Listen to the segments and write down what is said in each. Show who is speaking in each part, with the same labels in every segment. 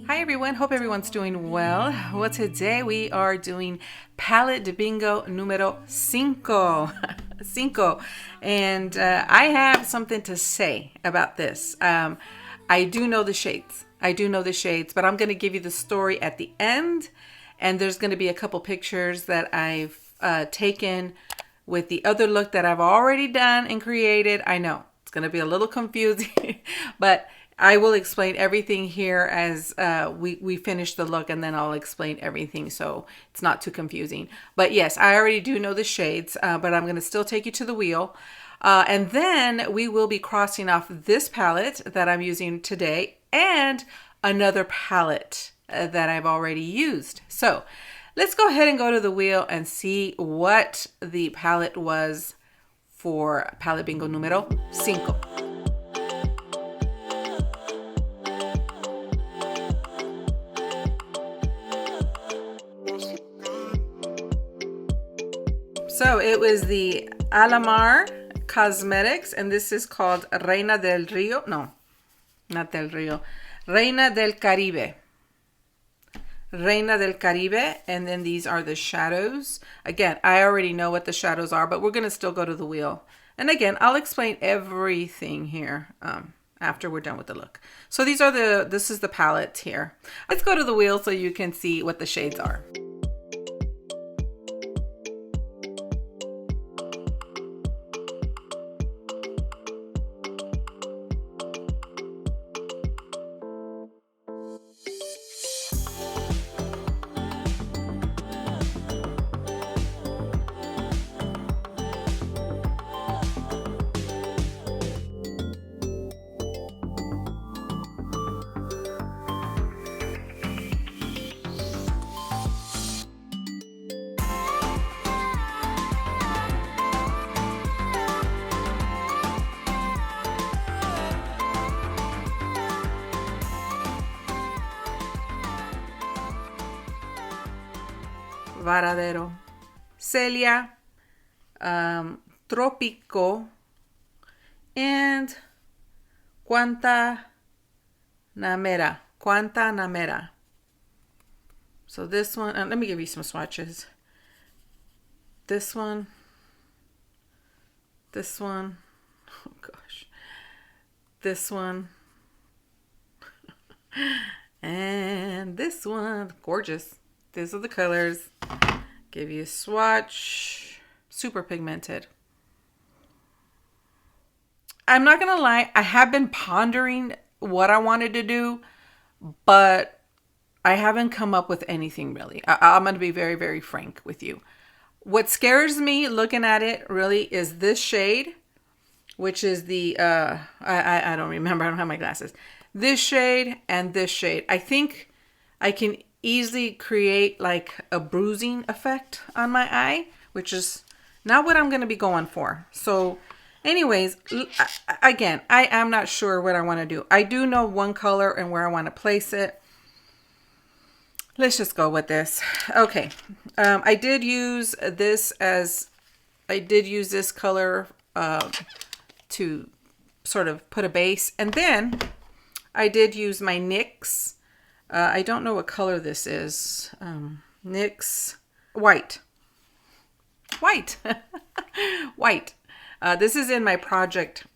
Speaker 1: Hi everyone, hope everyone's doing well. Well, today we are doing palette de bingo numero 5. And I have something to say about this. I do know the shades. But I'm going to give you the story at the end. And there's going to be a couple pictures that I've taken with the other look that I've already done and created. I know it's going to be a little confusing, but I will explain everything here as we finish the look, and then I'll explain everything so it's not too confusing. But yes, I already do know the shades, but I'm going to still take you to the wheel. And then we will be crossing off this palette that I'm using today and another palette that I've already used. So let's go ahead and go to the wheel and see what the palette was for palette bingo numero 5. So it was the Alamar Cosmetics, and this is called Reina del Rio. No, not del Rio. Reina del Caribe. Reina del Caribe. And then these are the shadows. Again, I already know what the shadows are, but we're going to still go to the wheel. And again, I'll explain everything here after we're done with the look. So this is the palette here. Let's go to the wheel so you can see what the shades are. Varadero, Celia, Tropico, and Guantanamera. So this one, let me give you some swatches. This one, oh gosh, this one, and this one, gorgeous. These are the colors. Give you a swatch. Super pigmented. I'm not gonna lie, I have been pondering what I wanted to do, but I haven't come up with anything really. I'm gonna be very, very frank with you. What scares me looking at it really is this shade, which is the I don't remember, I don't have my glasses. This shade and this shade. I think I can easily create like a bruising effect on my eye, which is not what I'm going to be going for. So anyways, again, I am not sure what I want to do. I do know one color and where I want to place it. Let's just go with this. Okay. I did use this color to sort of put a base, and then I did use my NYX. I don't know what color this is. NYX white. White. This is in my project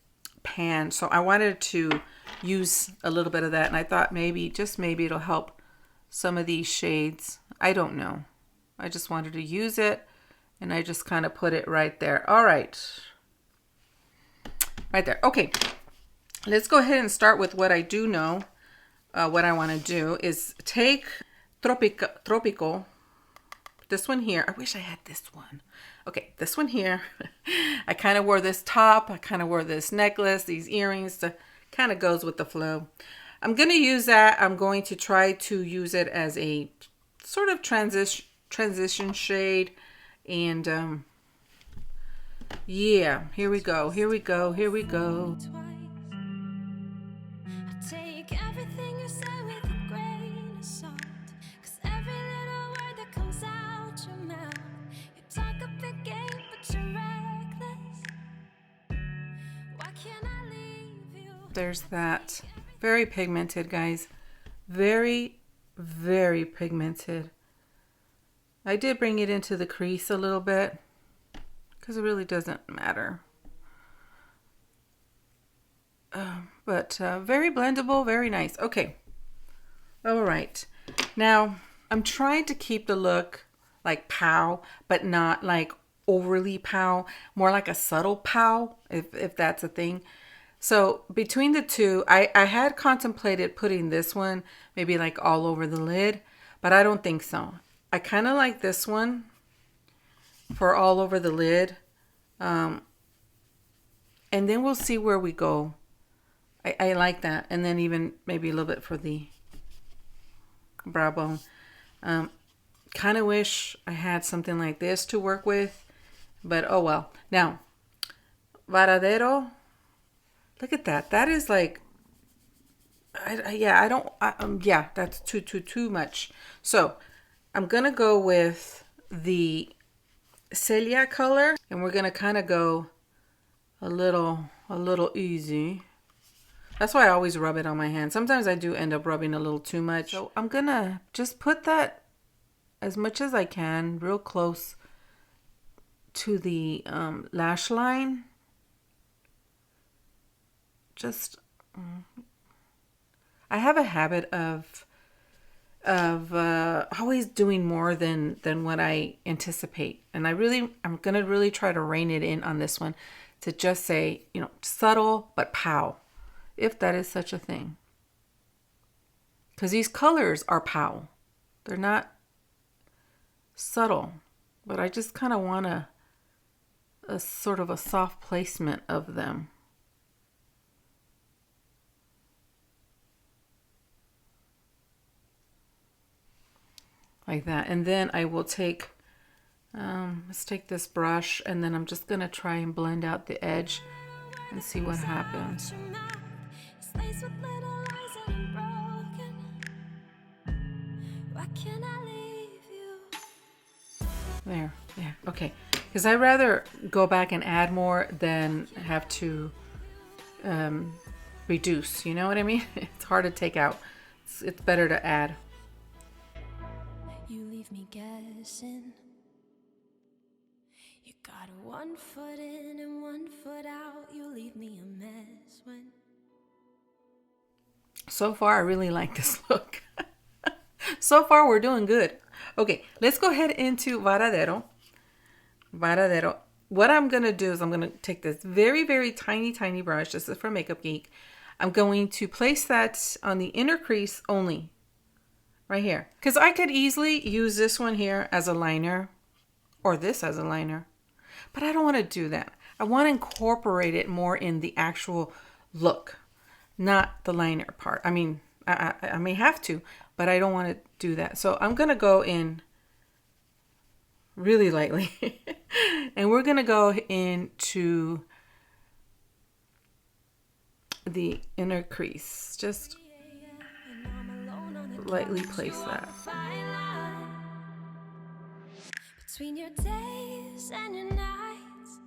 Speaker 1: pan, so I wanted to use a little bit of that, and I thought just maybe it'll help some of these shades. I don't know. I just wanted to use it, and I just kind of put it right there. All right. Right there. Okay. Let's go ahead and start with what I do know. What I want to do is take Tropico, this one here. I wish I had this one. Okay, this one here. I kind of wore this top. I kind of wore this necklace, these earrings. To kind of goes with the flow. I'm going to use that. I'm going to try to use it as a sort of transition shade. And yeah, here we go. There's that. Very pigmented, guys. Very, very pigmented. I did bring it into the crease a little bit because it really doesn't matter. But very blendable, very nice. Okay. All right. Now, I'm trying to keep the look like pow, but not like overly pow. More like a subtle pow, if that's a thing. So between the two, I had contemplated putting this one maybe like all over the lid, but I don't think so. I kind of like this one for all over the lid. And then we'll see where we go. I like that. And then even maybe a little bit for the brow bone. Kind of wish I had something like this to work with, but oh well. Now, Varadero. Look at that. That is like, yeah, that's too much. So I'm going to go with the Celia color, and we're going to kind of go a little easy. That's why I always rub it on my hand. Sometimes I do end up rubbing a little too much. So I'm going to just put that as much as I can real close to the lash line. Just, I have a habit of always doing more than what I anticipate, and I'm gonna really try to rein it in on this one to just say, you know, subtle but pow, if that is such a thing. Because these colors are pow, they're not subtle, but I just kind of want a sort of a soft placement of them. Like that. And then I will take, let's take this brush, and then I'm just going to try and blend out the edge and see what happens. There, yeah, okay. Because I'd rather go back and add more than have to reduce, you know what I mean? It's hard to take out. It's better to add. You leave me guessing. You got one foot in and one foot out. You leave me a mess when. So far, I really like this look. So far, we're doing good. Okay, let's go ahead into Varadero. Varadero. What I'm going to do is I'm going to take this very, very tiny brush. This is from Makeup Geek. I'm going to place that on the inner crease only. Right here. Because I could easily use this one here as a liner. Or this as a liner. But I don't want to do that. I want to incorporate it more in the actual look. Not the liner part. I mean, I may have to. But I don't want to do that. So I'm going to go in really lightly. And we're going to go into the inner crease. Just lightly place that. Between your days and your nights,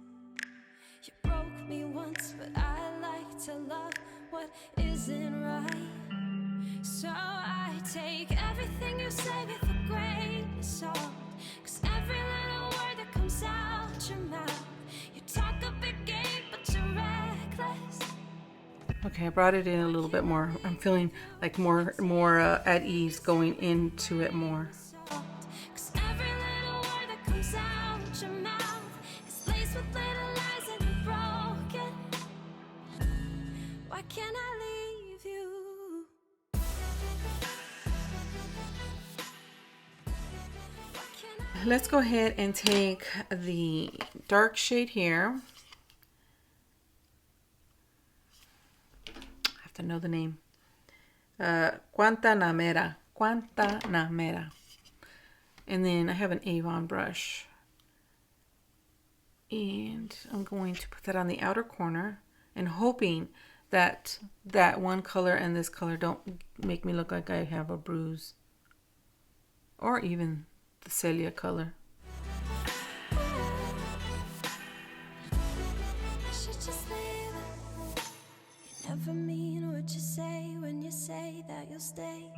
Speaker 1: you broke me once, but I like to love what isn't right. So I take everything you say with a grain of salt, 'cause every little word that comes out your mouth, you talk a big game, but you're reckless. Okay, I brought it in a little bit more. I'm feeling like more at ease going into it more. Let's go ahead and take the dark shade here. To know the name. Guantanamera. And then I have an Avon brush. And I'm going to put that on the outer corner and hoping that that one color and this color don't make me look like I have a bruise. Or even the Celia color. Never mean what you say when
Speaker 2: you'll stay.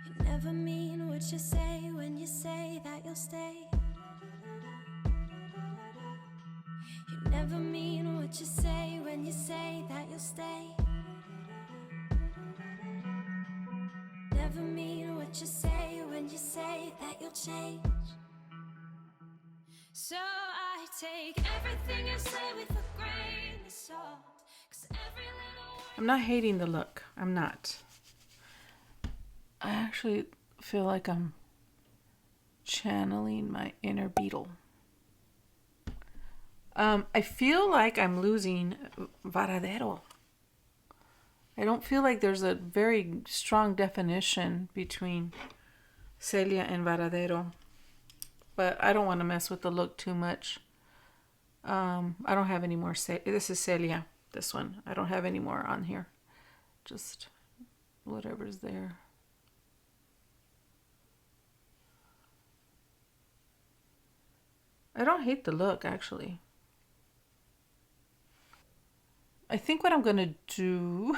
Speaker 2: You never mean what you say when you say that you'll stay. You never mean what you say when you say that you'll stay. Never mean what you say when you say that you'll change. So I take everything you say with a grain of salt. 'Cause every little word.
Speaker 1: I'm not hating the look. I'm not. I actually feel like I'm channeling my inner beetle. I feel like I'm losing Varadero. I don't feel like there's a very strong definition between Celia and Varadero. But I don't want to mess with the look too much. I don't have any more. This is Celia, this one. I don't have any more on here. Just whatever's there. I don't hate the look, actually. I think what I'm going to do,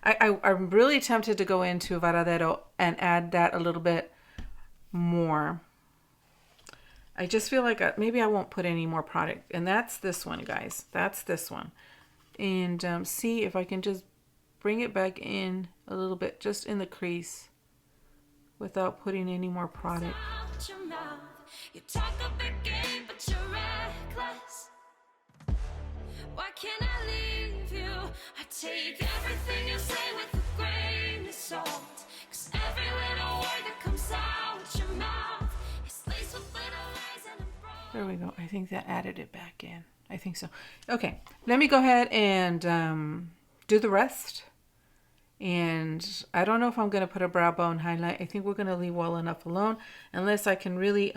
Speaker 1: I'm really tempted to go into Varadero and add that a little bit more. I just feel like maybe I won't put any more product. And that's this one, guys. That's this one. And see if I can just bring it back in a little bit, just in the crease, without putting any more product.
Speaker 2: You talk a big game, but you're reckless. Why can't I leave you? I take everything you say with a grain of salt. 'Cause every little word that comes out your mouth is laced with little lies and
Speaker 1: there we go. I think that added it back in. I think so. Okay, let me go ahead and do the rest. And I don't know if I'm going to put a brow bone highlight. I think we're going to leave well enough alone, unless I can really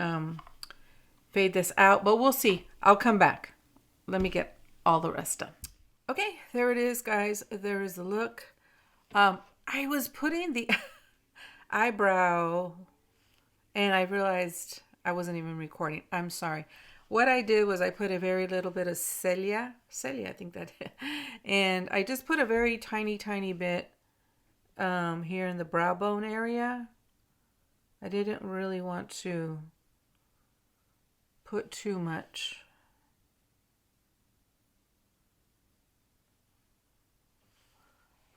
Speaker 1: fade this out. But we'll see. I'll come back. Let me get all the rest done. Okay, there it is, guys. There is the look. I was putting the eyebrow, and I realized I wasn't even recording. I'm sorry. What I did was I put a very little bit of Celia, I think that, and I just put a very tiny, tiny bit here in the brow bone area. I didn't really want to put too much.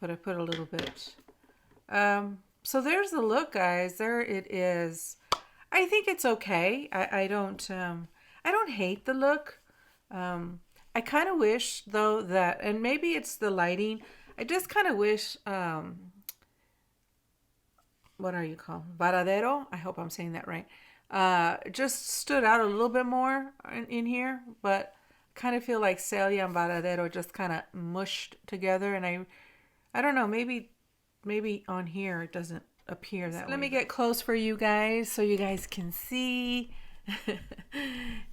Speaker 1: But I put a little bit. So there's the look, guys. There it is. I think it's okay. I don't hate the look. I kind of wish, though, that, and maybe it's the lighting, I just kind of wish, what are you called? Varadero? I hope I'm saying that right. Just stood out a little bit more in here, but kind of feel like Celia and Varadero just kind of mushed together, and I don't know, maybe on here it doesn't appear that way. Let me get close for you guys so you guys can see.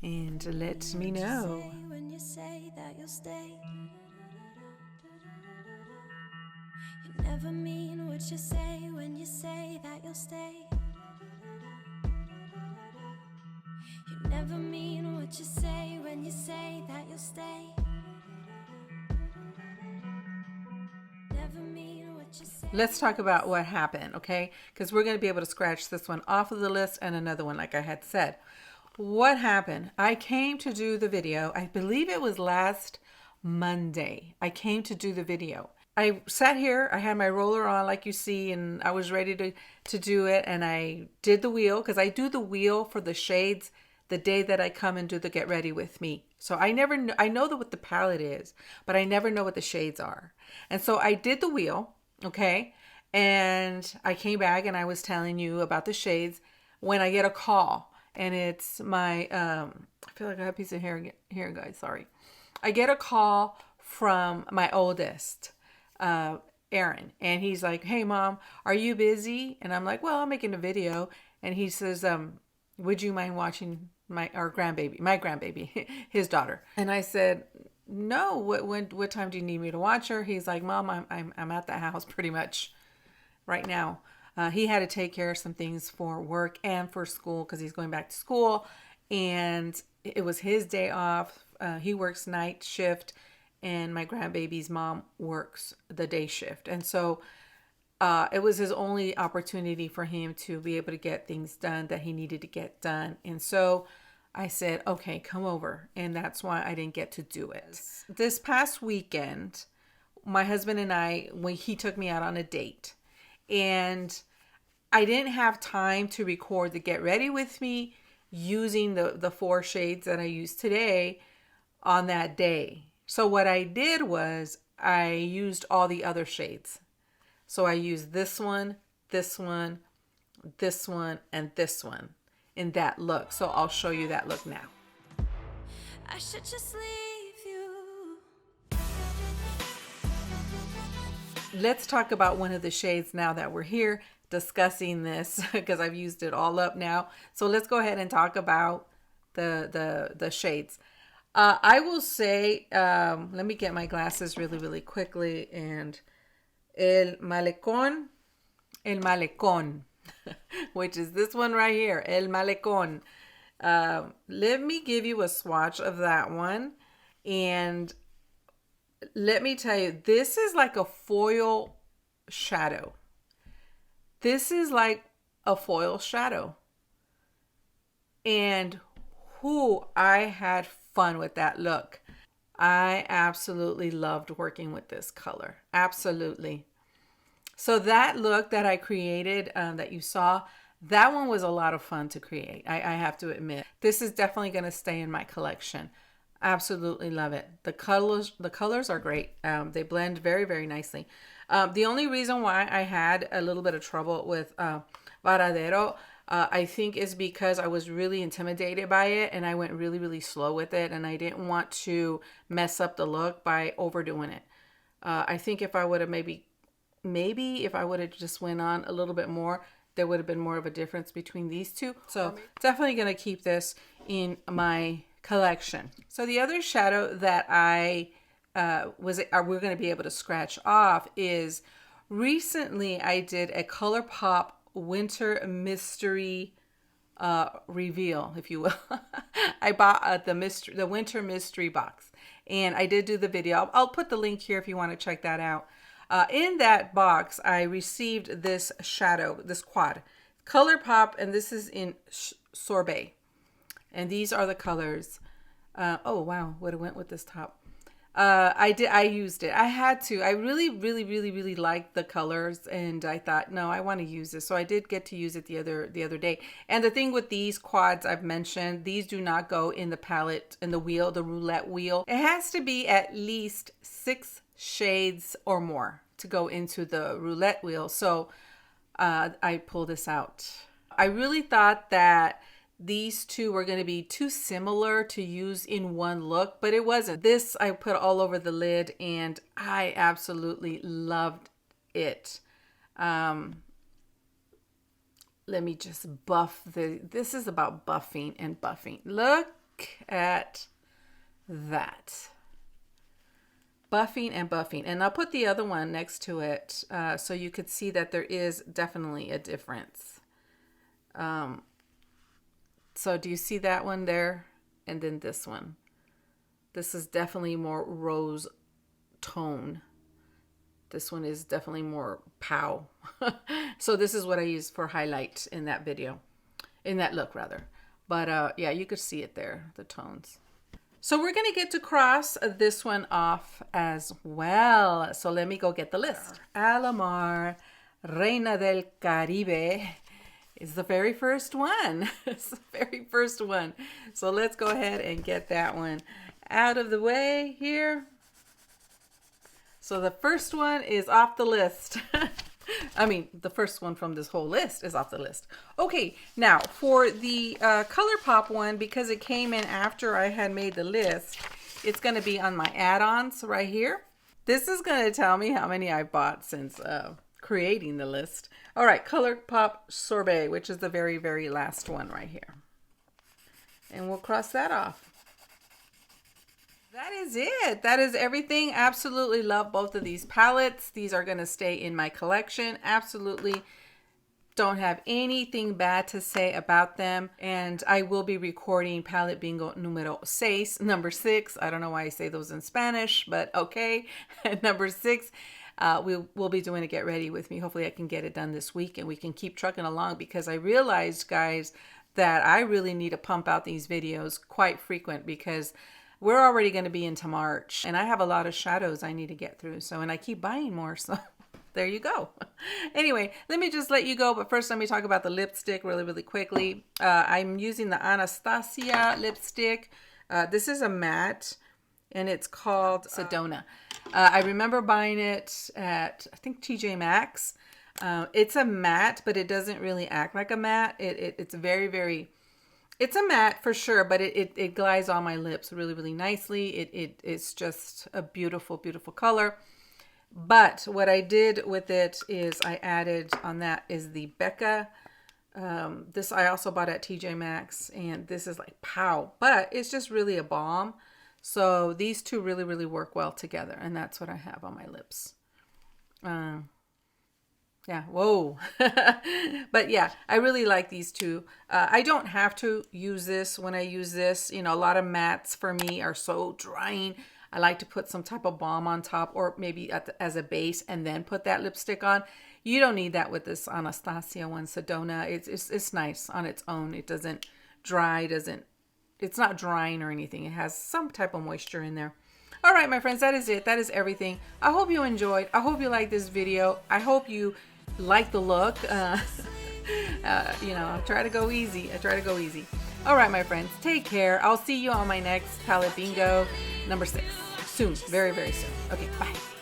Speaker 1: And let me know.
Speaker 2: when you say that you'll stay. You never mean what you say when you say that you'll stay. You never mean what you say when you say that you'll stay. Never mean what you say.
Speaker 1: Let's talk about what happened, okay? Because we're going to be able to scratch this one off of the list and another one, like I had said. What happened? I came to do the video. I believe it was last Monday. I came to do the video. I sat here. I had my roller on, like you see, and I was ready to do it. And I did the wheel, because I do the wheel for the shades the day that I come and do the Get Ready With Me. So I know what the palette is, but I never know what the shades are. And so I did the wheel, okay? And I came back and I was telling you about the shades when I get a call. And it's my, I feel like I have a piece of hair here, guys, sorry. I get a call from my oldest, Aaron. And he's like, hey, Mom, are you busy? And I'm like, well, I'm making a video. And he says, would you mind watching my grandbaby, his daughter? And I said, no, what time do you need me to watch her? He's like, Mom, I'm at the house pretty much right now. He had to take care of some things for work and for school, because he's going back to school, and it was his day off. He works night shift, and my grandbaby's mom works the day shift. And so it was his only opportunity for him to be able to get things done that he needed to get done. And so I said, okay, come over. And that's why I didn't get to do it. This past weekend, my husband and I, he took me out on a date. And I didn't have time to record the Get Ready With Me using the 4 shades that I used today on that day. So what I did was I used all the other shades. So I used this one, this one, this one, and this one in that look. So I'll show you that look now.
Speaker 2: I should just leave you.
Speaker 1: Let's talk about one of the shades now that we're here discussing this, because I've used it all up now. So let's go ahead and talk about the shades. I will say, let me get my glasses really quickly. And el malecón, which is this one right here, el malecón. Let me give you a swatch of that one. And let me tell you, this is like a foil shadow. This is like a foil shadow. And I had fun with that look. I absolutely loved working with this color. Absolutely. So that look that I created, that you saw, that one was a lot of fun to create. I have to admit. This is definitely going to stay in my collection. Absolutely love it. The colors are great. They blend very nicely. The only reason why I had a little bit of trouble with Varadero, I think, is because I was really intimidated by it, and I went really slow with it, and I didn't want to mess up the look by overdoing it. I think if I would have maybe if I would have just went on a little bit more, there would have been more of a difference between these two. So definitely going to keep this in my collection. So the other shadow that we're going to be able to scratch off is, recently I did a Colourpop winter mystery reveal, if you will. I bought the winter mystery box, and I did do the video. I'll put the link here if you want to check that out. In that box, I received this shadow, this quad, Colourpop, and this is in Sorbet. And these are the colors. Oh wow, would have went with this top. I used it. I had to. I really liked the colors, and I thought, no, I want to use this. So I did get to use it the other day. And the thing with these quads I've mentioned, these do not go in the palette, in the wheel, the roulette wheel. It has to be at least 6 shades or more to go into the roulette wheel. So I pulled this out. I really thought that these two were going to be too similar to use in one look, but it wasn't. This I put all over the lid, and I absolutely loved it. Let me just buff this is about buffing and buffing. Look at that. Buffing and buffing. And I'll put the other one next to it so you could see that there is definitely a difference. So do you see that one there? And then this one. This is definitely more rose tone. This one is definitely more pow. So this is what I use for highlight in that video. In that look, rather. But yeah, you could see it there, the tones. So we're going to get to cross this one off as well. So let me go get the list. Alamar, Reina del Caribe, is the very first one. It's the very first one. So let's go ahead and get that one out of the way here. So the first one is off the list. I mean, the first one from this whole list is off the list. Okay, now for the Colourpop one, because it came in after I had made the list, it's going to be on my add-ons right here. This is going to tell me how many I bought since creating the list. All right, Colourpop Sorbet, which is the very last one right here. And we'll cross that off. That is it. That is everything. Absolutely love both of these palettes. These are going to stay in my collection. Absolutely Don't have anything bad to say about them. And I will be recording palette bingo numero 6, number 6. I don't know why I say those in Spanish, but okay. Number 6. We'll be doing a get ready with me. Hopefully I can get it done this week and we can keep trucking along, because I realized, guys, that I really need to pump out these videos quite frequent, because we're already going to be into March and I have a lot of shadows I need to get through. So, and I keep buying more. So there you go. Anyway, let me just let you go. But first, let me talk about the lipstick really quickly. I'm using the Anastasia lipstick. This is a matte and it's called Sedona. I remember buying it at, I think, TJ Maxx. It's a matte, but it doesn't really act like a matte. It's very, it's a matte for sure, but it glides on my lips really nicely. It's just a beautiful color. But what I did with it is I added on that is the Becca. This I also bought at TJ Maxx, and this is like pow, but it's just really a balm. So these two really work well together, and that's what I have on my lips. Yeah, whoa. But yeah, I really like these two. I don't have to use this when I use this. You know, a lot of mattes for me are so drying. I like to put some type of balm on top, or maybe as a base, and then put that lipstick on. You don't need that with this Anastasia one, Sedona. It's nice on its own. It doesn't dry, it's not drying or anything. It has some type of moisture in there. All right, my friends, that is it. That is everything. I hope you enjoyed. I hope you liked this video. I hope you like the look. You know, I try to go easy. All right, my friends, take care. I'll see you on my next palette bingo number 6 soon, very soon. Okay, bye.